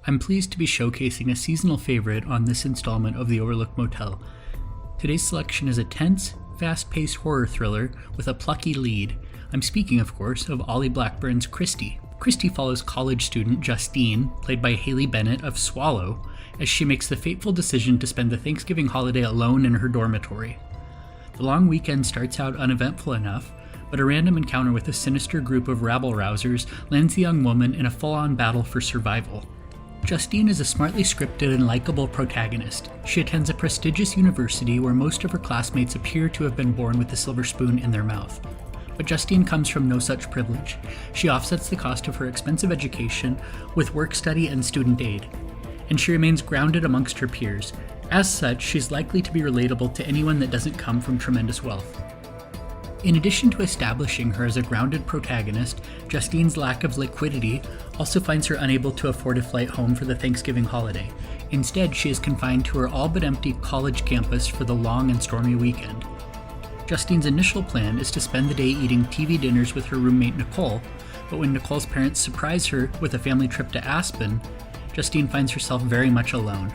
I'm pleased to be showcasing a seasonal favorite on this installment of The Overlook Motel. Today's selection is a tense, fast-paced horror thriller with a plucky lead. I'm speaking, of course, of Olly Blackburn's Kristy. Kristy follows college student Justine, played by Haley Bennett of Swallow, as she makes the fateful decision to spend the Thanksgiving holiday alone in her dormitory. The long weekend starts out uneventful enough, but a random encounter with a sinister group of rabble-rousers lands the young woman in a full-on battle for survival. Justine is a smartly scripted and likable protagonist. She attends a prestigious university where most of her classmates appear to have been born with a silver spoon in their mouth. But Justine comes from no such privilege. She offsets the cost of her expensive education with work study and student aid, and she remains grounded amongst her peers. As such, she's likely to be relatable to anyone that doesn't come from tremendous wealth. In addition to establishing her as a grounded protagonist, Justine's lack of liquidity also finds her unable to afford a flight home for the Thanksgiving holiday. Instead, she is confined to her all but empty college campus for the long and stormy weekend. Justine's initial plan is to spend the day eating TV dinners with her roommate Nicole, but when Nicole's parents surprise her with a family trip to Aspen, Justine finds herself very much alone.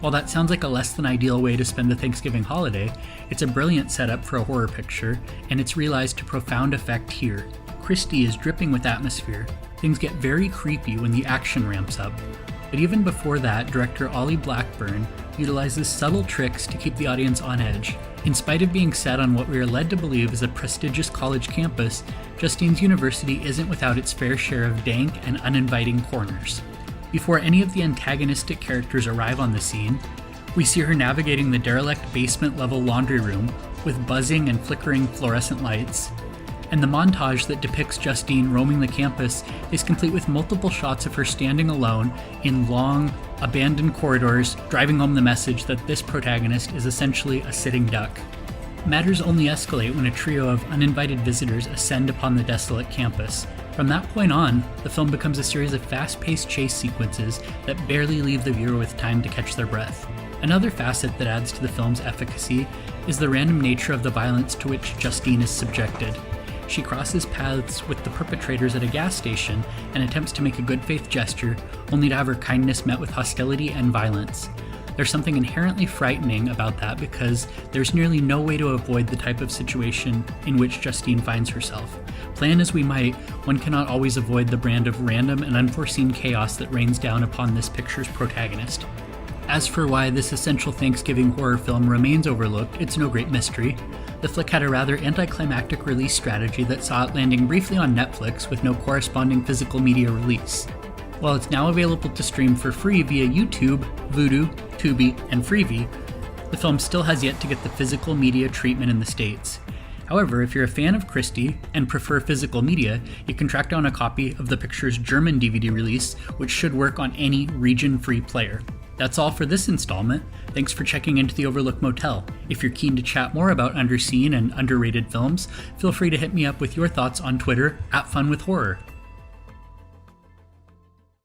While that sounds like a less than ideal way to spend the Thanksgiving holiday, it's a brilliant setup for a horror picture, and it's realized to profound effect here. Kristy is dripping with atmosphere. Things get very creepy when the action ramps up. But even before that, director Olly Blackburn utilizes subtle tricks to keep the audience on edge. In spite of being set on what we are led to believe is a prestigious college campus, Justine's university isn't without its fair share of dank and uninviting corners. Before any of the antagonistic characters arrive on the scene, we see her navigating the derelict basement-level laundry room with buzzing and flickering fluorescent lights. And the montage that depicts Justine roaming the campus is complete with multiple shots of her standing alone in long, abandoned corridors, driving home the message that this protagonist is essentially a sitting duck. Matters only escalate when a trio of uninvited visitors ascend upon the desolate campus. From that point on, the film becomes a series of fast-paced chase sequences that barely leave the viewer with time to catch their breath. Another facet that adds to the film's efficacy is the random nature of the violence to which Justine is subjected. She crosses paths with the perpetrators at a gas station and attempts to make a good faith gesture, only to have her kindness met with hostility and violence. There's something inherently frightening about that because there's nearly no way to avoid the type of situation in which Justine finds herself. Plan as we might, one cannot always avoid the brand of random and unforeseen chaos that rains down upon this picture's protagonist. As for why this essential Thanksgiving horror film remains overlooked, it's no great mystery. The flick had a rather anticlimactic release strategy that saw it landing briefly on Netflix with no corresponding physical media release. While it's now available to stream for free via YouTube, Vudu, Tubi, and Freevee, the film still has yet to get the physical media treatment in the States. However, if you're a fan of Kristy and prefer physical media, you can track down a copy of the picture's German DVD release, which should work on any region-free player. That's all for this installment. Thanks for checking into the Overlook Motel. If you're keen to chat more about underseen and underrated films, feel free to hit me up with your thoughts on Twitter @FunWithHorror.